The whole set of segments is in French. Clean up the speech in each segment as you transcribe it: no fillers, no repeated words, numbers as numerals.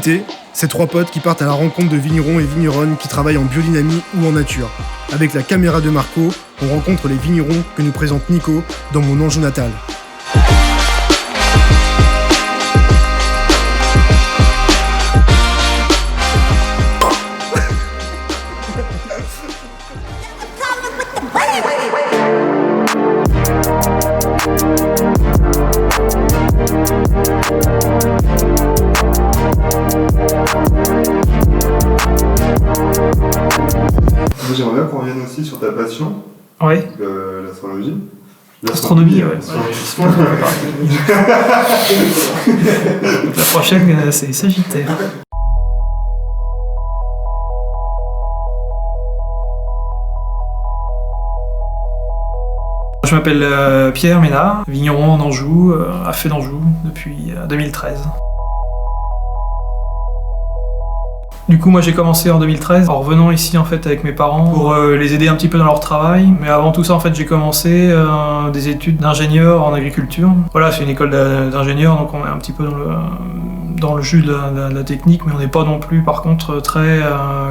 L'invité, c'est 3 potes qui partent à la rencontre de vignerons et vigneronnes qui travaillent en biodynamie ou en nature. Avec la caméra de Marco, on rencontre les vignerons que nous présente Nico dans Mon Anjou natal. Moi, j'aimerais bien qu'on revienne aussi sur ta passion, Oui. l'astrologie. L'astronomie, ouais. Donc la prochaine, c'est Sagittaire. Je m'appelle Pierre Ménard, vigneron en Anjou, à Fay d'Anjou, depuis 2013. Du coup, moi j'ai commencé en 2013 en revenant ici en fait avec mes parents pour les aider un petit peu dans leur travail. Mais avant tout ça, en fait, j'ai commencé des études d'ingénieur en agriculture. Voilà, c'est une école d'ingénieur, donc on est un petit peu dans le jus de la technique, mais on n'est pas non plus, par contre, très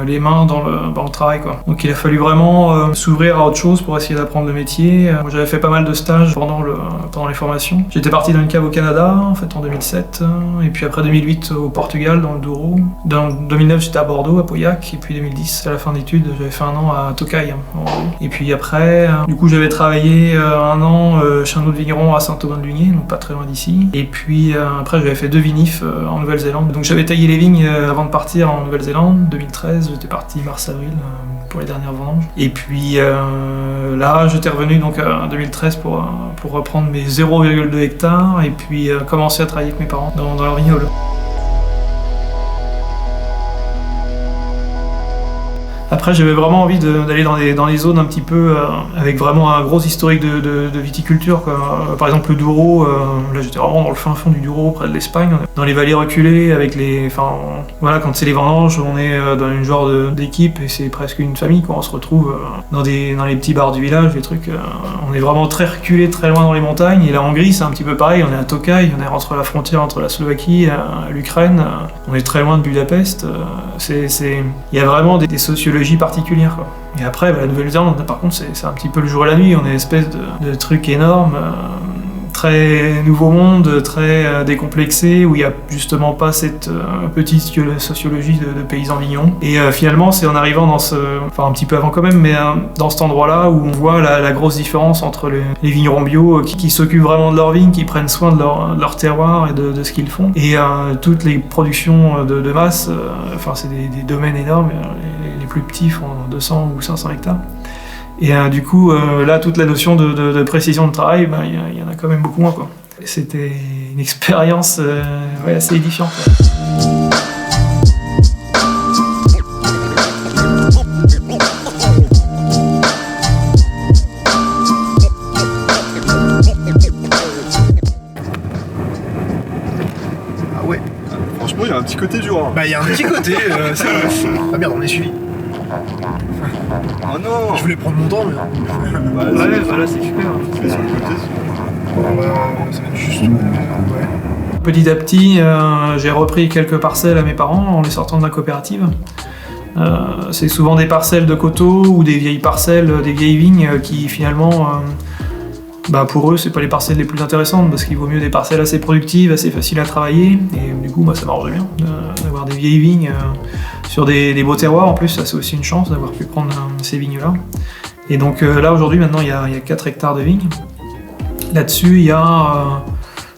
les mains dans le travail, quoi. Donc il a fallu vraiment s'ouvrir à autre chose pour essayer d'apprendre le métier. Moi, j'avais fait pas mal de stages pendant les formations. J'étais parti dans une cave au Canada, en fait, en 2007, et puis après 2008 au Portugal, dans le Douro. Dans 2009, j'étais à Bordeaux, à Pauillac, et puis 2010, à la fin d'études, j'avais fait 1 an à Tokai. Et puis après, du coup, j'avais travaillé 1 an chez un autre vigneron à Saint-Aubin-de-Lugné, donc pas très loin d'ici. Et puis après, j'avais fait 2 vinifs en Nouvelle-Zélande. Donc j'avais taillé les vignes avant de partir en Nouvelle-Zélande. 2013, j'étais parti mars-avril pour les dernières vendanges. Et puis là, j'étais revenu donc en 2013 pour reprendre mes 0,2 hectares et puis commencer à travailler avec mes parents dans leur vignoble. Après, j'avais vraiment envie d'aller dans des zones un petit peu avec vraiment un gros historique de viticulture, quoi. Par exemple, le Douro, là j'étais vraiment dans le fin fond du Douro, près de l'Espagne, dans les vallées reculées, avec voilà, quand c'est les vendanges, on est dans une genre d'équipe et c'est presque une famille, quoi. On se retrouve dans les petits bars du village, des trucs. On est vraiment très reculé, très loin dans les montagnes. Et la Hongrie, c'est un petit peu pareil. On est à Tokai, on est entre la frontière entre la Slovaquie et l'Ukraine. On est très loin de Budapest. Il y a vraiment des sociologies particulière, quoi. Et après, la Nouvelle-Zélande, par contre, c'est un petit peu le jour et la nuit. On est une espèce de truc énorme, très nouveau monde, très décomplexé, où il n'y a justement pas cette petite sociologie de paysans vignons. Et finalement, c'est en arrivant un petit peu avant quand même, mais dans cet endroit-là où on voit la grosse différence entre les vignerons bio qui s'occupent vraiment de leurs vignes, qui prennent soin de leur terroir et de ce qu'ils font. Et toutes les productions de masse, c'est des domaines énormes. Les plus petits font 200 ou 500 hectares. Et du coup, là, toute la notion de précision de travail, il y en a quand même beaucoup moins, quoi. C'était une expérience assez édifiante. Ah ouais, franchement, il y a un petit côté dur. Il y a un petit côté, c'est vrai. Ah merde, on est suivi. Oh non. Je voulais prendre mon temps, mais... Là, c'est super. Fais sur le côté, ça va être juste... ouais. Petit à petit, j'ai repris quelques parcelles à mes parents en les sortant de la coopérative. C'est souvent des parcelles de coteaux ou des vieilles parcelles, des vieilles vignes qui finalement, pour eux, c'est pas les parcelles les plus intéressantes parce qu'il vaut mieux des parcelles assez productives, assez faciles à travailler. Et du coup, ça m'arrange bien d'avoir des vieilles vignes sur des beaux terroirs. En plus, ça c'est aussi une chance d'avoir pu prendre ces vignes-là. Et donc là, aujourd'hui, maintenant, il y a 4 hectares de vignes. Là-dessus, il y a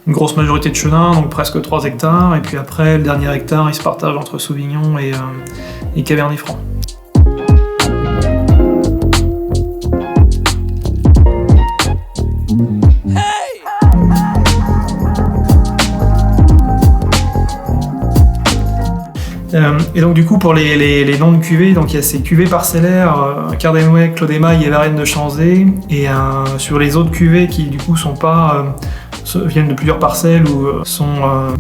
une grosse majorité de chenin, donc presque 3 hectares. Et puis après, le dernier hectare, il se partage entre Sauvignon et Cabernet Franc. Et donc du coup pour les noms de cuvées, donc il y a ces cuvées parcellaires, Cardemouet, Claude Émaille et Varennes de Chanzé, et sur les autres cuvées qui du coup sont pas viennent de plusieurs parcelles ou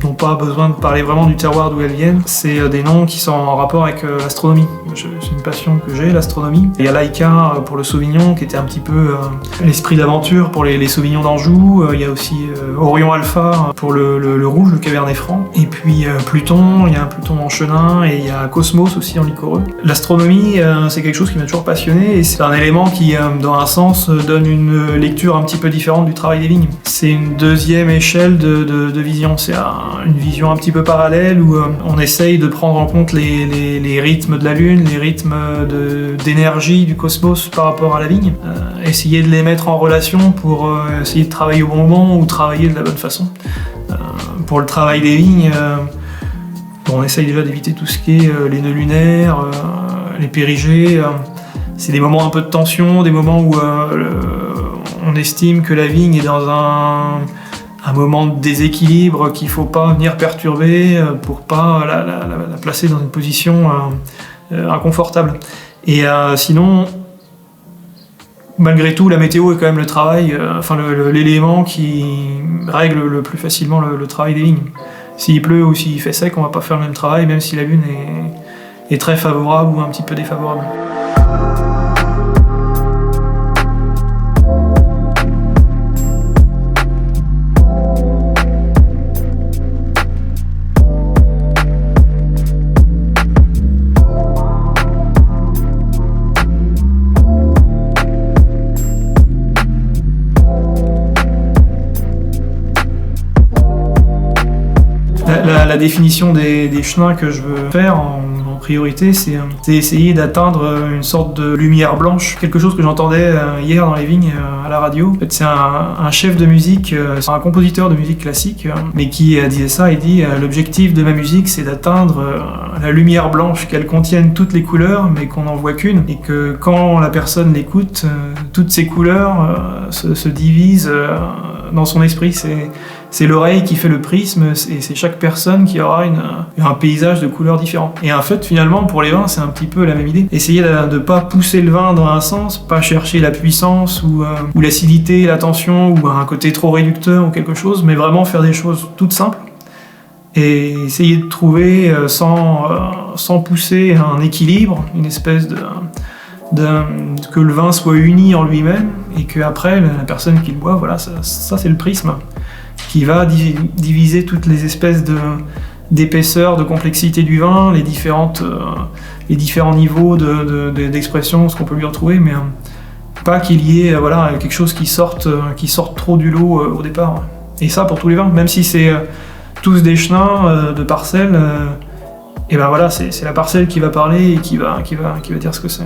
n'ont pas besoin de parler vraiment du terroir d'où elles viennent. C'est des noms qui sont en rapport avec l'astronomie. C'est une passion que j'ai, l'astronomie. Il y a Laïka pour le Sauvignon, qui était un petit peu l'esprit d'aventure pour les Sauvignons d'Anjou. Il y a aussi Orion Alpha pour le rouge, le Cabernet Franc. Et puis Pluton, il y a un Pluton en chenin, et il y a Cosmos aussi en liquoreux. L'astronomie, c'est quelque chose qui m'a toujours passionné, et c'est un élément qui, dans un sens, donne une lecture un petit peu différente du travail des vignes. C'est une deuxième échelle de vision. C'est une vision un petit peu parallèle où on essaye de prendre en compte les rythmes de la Lune, les rythmes d'énergie du cosmos par rapport à la vigne, essayer de les mettre en relation pour essayer de travailler au bon moment ou travailler de la bonne façon. Pour le travail des vignes, on essaye déjà d'éviter tout ce qui est les nœuds lunaires, les périgées. C'est des moments un peu de tension, des moments où on estime que la vigne est dans un moment de déséquilibre qu'il ne faut pas venir perturber pour pas la placer dans une position inconfortable. Et sinon, malgré tout, la météo est quand même le travail, l'élément qui règle le plus facilement le travail des vignes. S'il pleut ou s'il fait sec, on va pas faire le même travail, même si la lune est très favorable ou un petit peu défavorable. La définition des chenins que je veux faire en priorité, c'est essayer d'atteindre une sorte de lumière blanche. Quelque chose que j'entendais hier dans les vignes à la radio. En fait, c'est un chef de musique, c'est un compositeur de musique classique, mais qui disait ça, il dit « L'objectif de ma musique, c'est d'atteindre la lumière blanche, qu'elle contienne toutes les couleurs, mais qu'on n'en voit qu'une, et que quand la personne l'écoute, toutes ces couleurs se divisent dans son esprit. C'est l'oreille qui fait le prisme, et c'est chaque personne qui aura un paysage de couleurs différents. Et en fait, finalement, pour les vins, c'est un petit peu la même idée. Essayer de ne pas pousser le vin dans un sens, pas chercher la puissance ou l'acidité, la tension, ou un côté trop réducteur ou quelque chose, mais vraiment faire des choses toutes simples. Et essayer de trouver, sans pousser, un équilibre, une espèce que le vin soit uni en lui-même, et qu'après, la personne qui le boit, voilà, ça c'est le prisme, qui va diviser toutes les espèces d'épaisseur, de complexité du vin, les différents niveaux d'expression, ce qu'on peut lui retrouver, mais pas qu'il y ait quelque chose qui sorte trop du lot au départ. Et ça pour tous les vins, même si c'est tous des chenins de parcelles, et ben voilà, c'est la parcelle qui va parler et qui va dire ce que c'est.